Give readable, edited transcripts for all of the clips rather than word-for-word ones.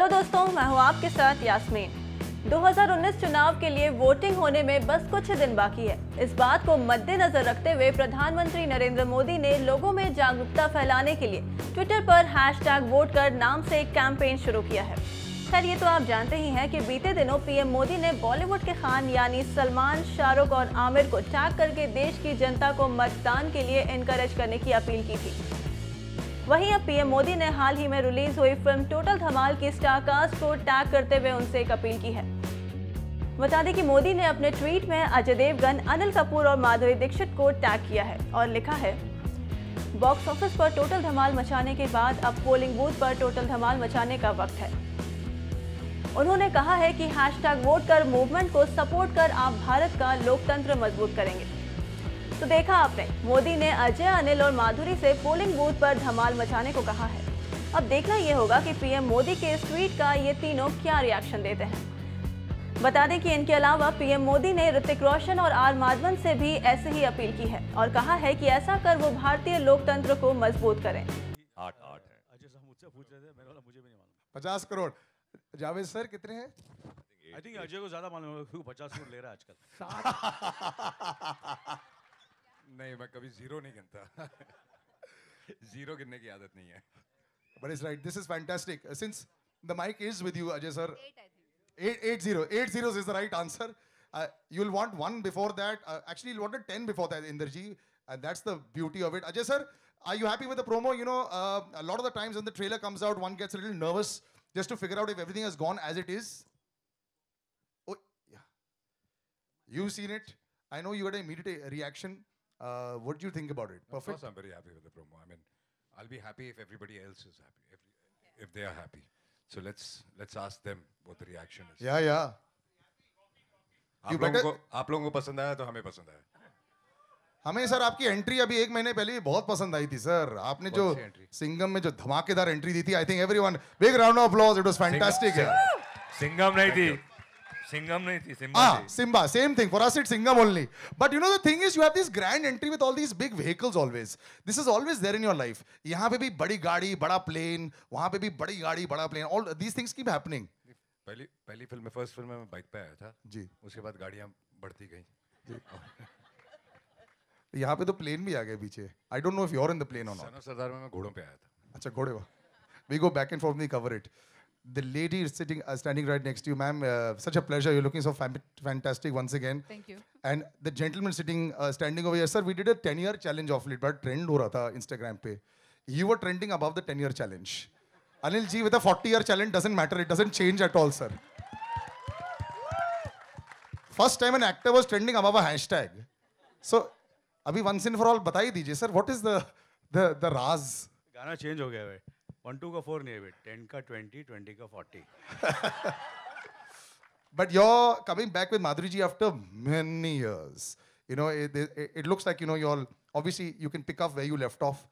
Hello दोस्तों, मैं हूं आपके साथ यास्मीन। 2019 चुनाव के लिए वोटिंग होने में बस कुछ ही दिन बाकी है। इस बात को मद्देनजर रखते हुए प्रधानमंत्री नरेंद्र मोदी ने लोगों में जागरूकता फैलाने के लिए ट्विटर पर #वोट कर नाम से एक कैंपेन शुरू किया है। खैर, ये तो आप जानते ही हैं कि बीते दिनों पीएम मोदी ने बॉलीवुड के खान यानी सलमान, शाहरुख और आमिर को टैग करके देश की जनता को मतदान के लिए एनकरेज करने की अपील की थी। वहीं अब पीएम मोदी ने हाल ही में रिलीज हुई फिल्म टोटल धमाल की स्टार कास्ट को टैग करते हुए उनसे एक अपील की है। बता दें कि मोदी ने अपने ट्वीट में अजय देवगन, अनिल कपूर और माधुरी दीक्षित को टैग किया है और लिखा है, बॉक्स ऑफिस पर टोटल धमाल मचाने के बाद अब पोलिंग बूथ पर टोटल धमाल मचाने का वक्त है। उन्होंने कहा है कि #वोट कर मूवमेंट को सपोर्ट कर आप भारत का लोकतंत्र मजबूत करेंगे। तो देखा आपने, मोदी ने अजय, अनिल और माधुरी से पोलिंग बूथ पर धमाल मचाने को कहा है। अब देखना यह होगा कि पीएम मोदी के इस ट्वीट का ये तीनों क्या रिएक्शन देते हैं। बता दें कि इनके अलावा पीएम मोदी ने ऋतिक रोशन और आर माधवन से भी ऐसे ही अपील की है और कहा है कि ऐसा कर वो भारतीय लोकतंत्र को मजबूत करें। 8 है। अजय साहब मुझसे पूछ रहे थे, मैंने बोला मुझे भी नहीं मालूम। 50 करोड़। जावेद सर कितने हैं? आई थिंक अजय को ज्यादा मालूम है, 50 करोड़ ले रहा है आजकल। नहीं, मैं कभी जीरो नहीं गिनता। जीरो गिनने की आदत नहीं है। But it's right. This is fantastic. Since the mic is with you, Ajay sir. 80. 80 is the right answer. You'll want one before that. Actually, you'll want a 10 before that, Inderji. And that's the beauty of it. Ajay sir, are you happy with the promo? You know, a lot of the times when the trailer comes out, one gets a little nervous just to figure out if everything has gone as it is. Oh, yeah. You've seen it. I know you had an immediate reaction. What do you think about it? Of Perfect. course, I'm very happy with the promo. I mean, I'll be happy if everybody else is happy, if they are happy. So let's ask them what the reaction is. Yeah, yeah. आप लोगों को पसंद आया तो हमें पसंद आया। हमें सर आपकी एंट्री अभी 1 महीने पहले बहुत पसंद आई थी सर। आपने जो कौन सी entry? सिंघम में जो धमाकेदार एंट्री दी थी, I think everyone big round of applause, it was fantastic. Singham नहीं थी, सिंघम नहीं थी, सिम्बा थी। Simba, same thing. For us, it's Singham only. But you know, the thing is, you have this grand entry with all these big vehicles always. This is always there in your life. यहाँ पे भी बड़ी गाड़ी, बड़ा plane, वहाँ पे भी बड़ी गाड़ी, बड़ा plane. All these things keep happening. पहली फिल्म में, फर्स्ट फिल्म में मैं बाइक पे आया था जी। उसके बाद गाड़ियाँ बढ़ती गई। यहाँ पे तो plane भी आ गए पीछे. I don't know if you're in the plane or not. Son of Sardaar में मैं घोड़ों पे आया था। अच्छा, घोड़े वाह. We go back and forth, we cover it. The lady is standing right next to you, ma'am. Such a pleasure. You're looking so fantastic once again. Thank you. And the gentleman standing over here, sir. We did a 10-year challenge of late, but trend हो रहा था Instagram पे. You were trending above the 10-year challenge. Anil ji with a 40-year challenge doesn't matter. It doesn't change at all, sir. First time an actor was trending above a hashtag. So, अभी once and for all बताइए दीजिए, sir. What is the राज? गाना change हो गया है। 1-2 का 4 नहीं है, 10 का 20, 20 का 40। But you're coming back with Madhuri ji after many years. You know, it looks like, you know, you're obviously you can pick up where you left off.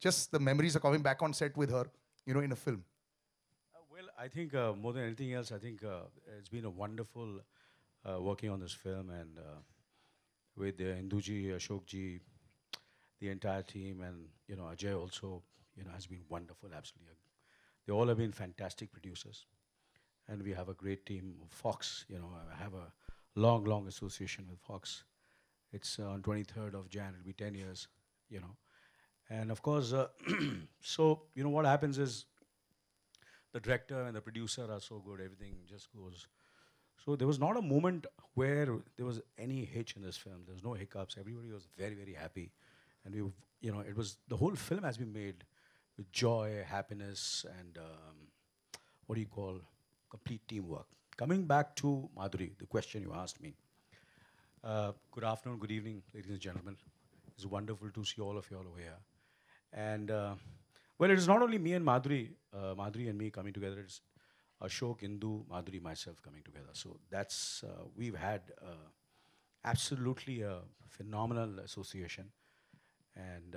Just the memories are coming back on set with her, you know, in a film. Well, I think more than anything else, I think it's been a wonderful working on this film and with Induji, Ashok ji, the entire team, and you know Ajay also, you know, has been wonderful. Absolutely, they all have been fantastic producers, and we have a great team. Fox, you know, I have a long association with Fox. It's on 23rd of Jan. It'll be 10 years, you know, and of course, so you know what happens is the director and the producer are so good. Everything just goes. So there was not a moment where there was any hitch in this film. There was no hiccups. Everybody was very happy, and we, you know, it was the whole film has been made with joy, happiness, and what do you call complete teamwork. Coming back to Madhuri, the question you asked me. Good afternoon, good evening, ladies and gentlemen. It's wonderful to see all of you all over here. And well, it is not only me and Madhuri, Madhuri and me coming together. It's Ashok, Indu, Madhuri, myself coming together. So that's we've had absolutely a phenomenal association, and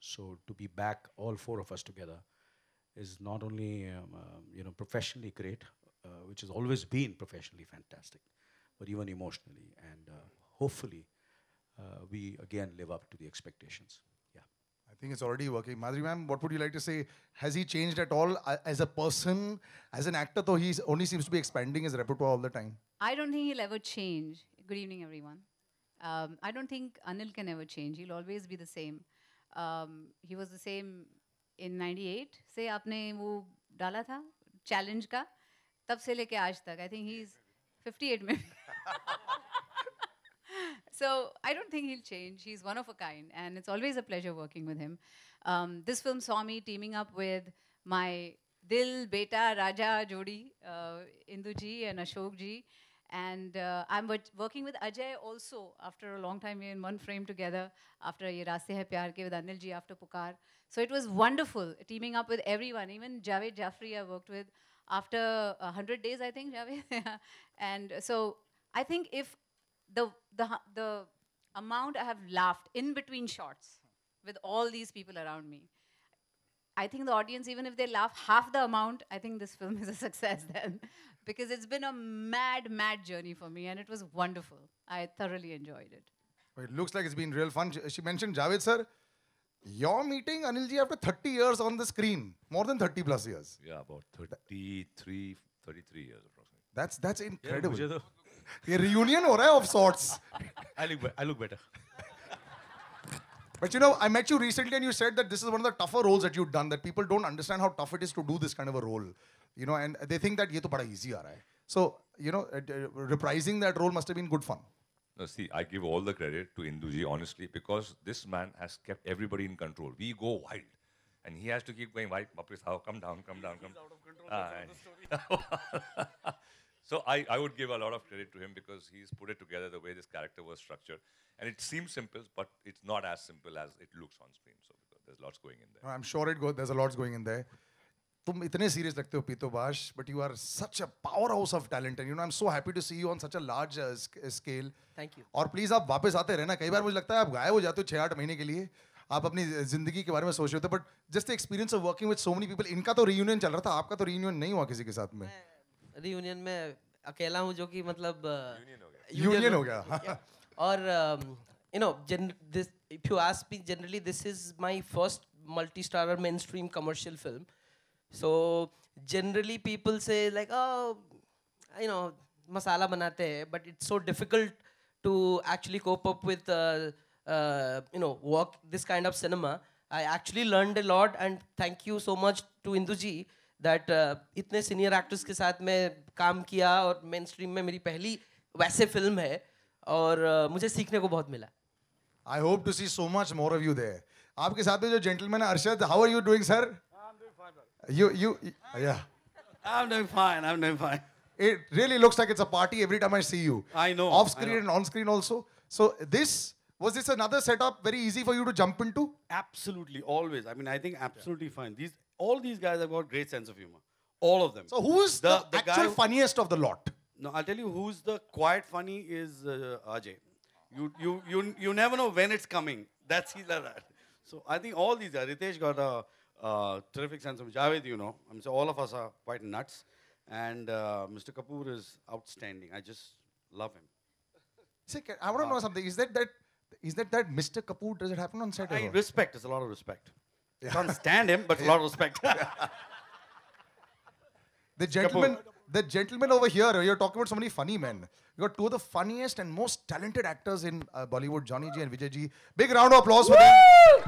so to be back, all 4 of us together, is not only you know, professionally great, which has always been professionally fantastic, but even emotionally, and hopefully we again live up to the expectations. Yeah. I I think it's already working. Madhuri ma'am, what would you like to say? Has he changed at all as a person, as an actor? Though he only seems to be expanding his repertoire all the time. I don't think he'll ever change. Good evening, everyone. I don't think Anil can ever change. He'll always be the same. He was the same in 98 से आपने वो डाला था challenge का, तब से लेके आज तक. I think he's 58 maybe. So I don't think he'll change. He's one of a kind, and it's always a pleasure working with him. This film saw me teaming up with my Dil Beta Raja Jodi, Indu ji and Ashok ji. And I'm working with Ajay also after a long time. We're in one frame together after Ye Raaste Hai Pyar Ke with Anil ji after Pukar. So it was wonderful teaming up with everyone. Even Javed Jaffrey I worked with after 100 days, I think, Javed. And so I think if the amount I have laughed in between shots with all these people around me, I think the audience, even if they laugh half the amount, I think this film is a success then. Because it's been a mad, mad journey for me, and it was wonderful. I thoroughly enjoyed it. It looks like it's been real fun. She mentioned, Javed sir, you're meeting Anil ji after 30 years on the screen. More than 30 plus years. Yeah, about 33 years approximately. That's incredible. मुझे तो ये reunion हो रहा है of sorts. I look better. But you know, I met you recently and you said that this is one of the tougher roles that you've done, that people don't understand how tough it is to do this kind of a role. You know, and they think that ये तो बड़ा easy आ रहा है. So, you know, reprising that role must have been good fun. No, see, I give all the credit to Induji, honestly, because this man has kept everybody in control. We go wild. And he has to keep going wild. Come down. He's out of control. So I would give a lot of credit to him because he's put it together the way this character was structured. And it seems simple, but it's not as simple as it looks on screen. So there's lots going in there. I'm sure there's a lot going in there. तुम इतने serious लगते हो पीतो बाश, but you are such a powerhouse of talent, and you know I'm so happy to see you on such a large scale. Thank you. और please आप वापस आते रहना. कई बार मुझे लगता है आप गायब हो जाते हो 6-8 महीने के लिए. आप अपनी जिंदगी के बारे में सोच रहे होते, but just the experience of working with so many people. इनका तो reunion चल रहा था, आपका तो reunion नहीं हुआ किसी के साथ में. Reunion में अकेला हूँ जो कि मतलब Union हो गया. और you know, if you ask me, generally this is my first multi-starrer mainstream commercial film. So generally people say like, oh, you know, masala banate hai, but it's so difficult to actually cope up with, you know, work this kind of cinema. I actually learned a lot, and thank you so much to Induji that इतने senior actors के साथ मैं काम किया और mainstream में मेरी पहली वैसे film है और मुझे सीखने को बहुत मिला. I hope to see so much more of you there. आपके साथ में जो gentleman है Arshad, how are you doing, sir? Yeah. I'm doing fine. It really looks like it's a party every time I see you. I know. Off screen and on screen also. So was this another setup very easy for you to jump into? Absolutely, always. I mean, I think absolutely fine. All these guys have got great sense of humor. All of them. So who's the actual guy funniest of the lot? No, I'll tell you who's the quiet funny is Ajay. You never know when it's coming. He's like that. So I think all these guys, Ritesh got a terrific sense of Javed, you know. I mean, so all of us are quite nuts. And Mr. Kapoor is outstanding. I just love him. See, I want to know something. Is that Mr. Kapoor, does it happen on set? Respect. There's a lot of respect. Yeah. Can't stand him, but a lot of respect. The gentleman over here, you're talking about so many funny men. You got two of the funniest and most talented actors in Bollywood, Johnny Ji and Vijay Ji. Big round of applause for them.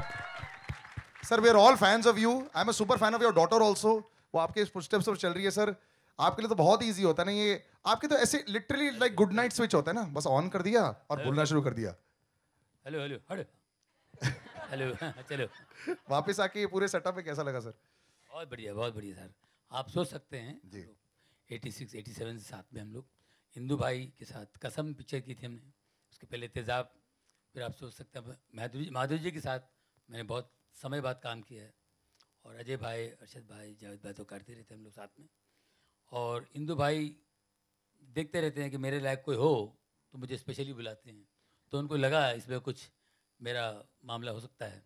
Sir, we are all fans of you. I'm a super fan of your daughter also. वो आपके footsteps पर चल रही है sir. आपके लिए तो बहुत easy होता है ना ये. आपके तो ऐसे literally like good night switch होता है ना. बस on कर दिया और बोलना शुरू कर दिया. हेलो चलो. वापस आके ये पूरे सेटअप में कैसा लगा सर? बहुत बढ़िया सर. आप सोच सकते हैं 86, 87 से साथ में हम लोग हिंदू भाई के साथ कसम पिक्चर की थी हमने. उसके पहले तेजाब. फिर आप सोच सकते हैं माधुरी जी के साथ मैंने बहुत समय बाद काम किया है. और अजय भाई, अरशद भाई, जावेद भाई तो करते रहते हैं हम लोग साथ में. और हिंदू भाई देखते रहते हैं कि मेरे लायक कोई हो तो मुझे स्पेशली बुलाते हैं. तो उनको लगा इसमें कुछ मेरा मामला हो सकता है,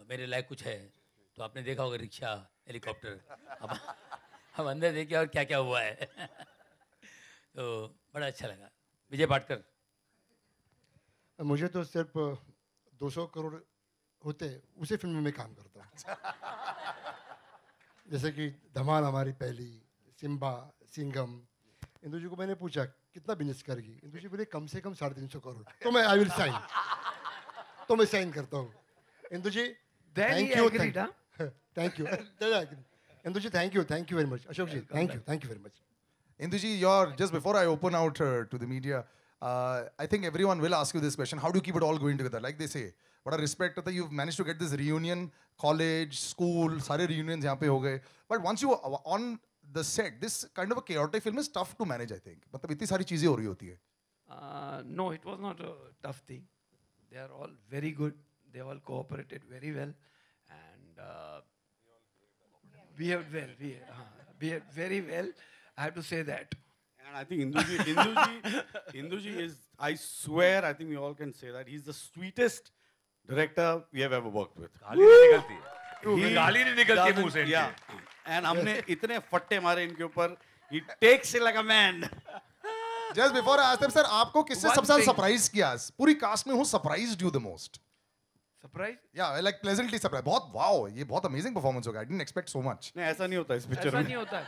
मेरे लायक कुछ है. तो आपने देखा होगा रिक्शा, हेलीकॉप्टर. अब अंदर देखिए और क्या क्या हुआ है. तो बड़ा अच्छा लगा. विजय पाटकर. मुझे तो सिर्फ 200 करोड़ होते हैं उसी फिल्म में मैं काम करता हूँ. जैसे कि धमाल हमारी पहली, सिम्बा, सिंघम. इंदु जी को मैंने पूछा कितना बिजनेस करेगी, इंदु जी बोले कम से कम 350 करोड़. तो मैं आई विल साइन, तो मैं साइन करता हूँ. Indu ji thank you. Thank you. Indu ji thank you very much. Ashok ji thank you very much. Induji, just before I open out to the media, I think everyone will ask you this question. How do you keep it all going together? Like they say, what a respect that you've managed to get this reunion, college, school, सारे reunions यहाँ पे हो गए. But once you are on the set, this kind of a chaotic film is tough to manage, I think. मतलब इतनी सारी चीजें हो रही होती है. No, it was not a tough thing. They are all very good. They all cooperated very well. And behaved well. Behaved very well. I have to say that. And I think Induji is, I swear, I think we all can say that he's the sweetest director we have ever worked with. गाली नहीं निकलती है. गाली नहीं निकलती मुंह से. Yeah. And हमने इतने फट्टे मारे इनके ऊपर. He takes it like a man. Just before I ask them, sir, आपको किससे सबसे ज़्यादा surprise किया? पूरी cast में who surprised you the most? Surprise? Yeah, like pleasantly surprised. बहुत wow, ये बहुत amazing performance होगा. I didn't expect so much. नहीं ऐसा नहीं होता इस पिक्चर में. ऐसा नहीं होता है.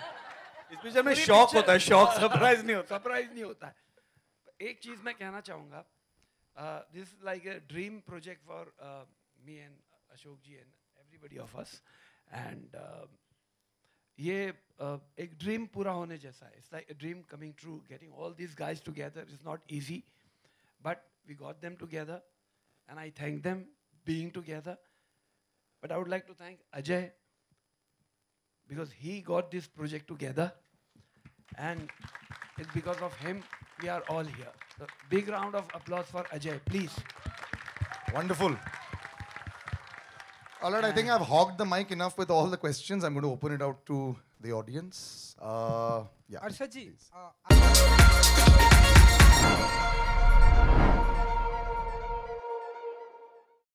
इस पिक्चर में शॉक होता है. शॉक सरप्राइज नहीं होता. सरप्राइज नहीं होता है. एक चीज मैं कहना चाहूँगा. This is like a dream project for me and Ashok ji and everybody of us. And ये एक ड्रीम पूरा होने जैसा है. It's like a dream coming true. Getting all these guys together is not easy, but we got them together, and I thank them being together. But I would like to thank Ajay because he got this project together, and it's because of him we are all here. So big round of applause for Ajay, please. Wonderful. All right, I think I've hogged the mic enough with all the questions. I'm going to open it out to the audience. Yeah. Arshad ji,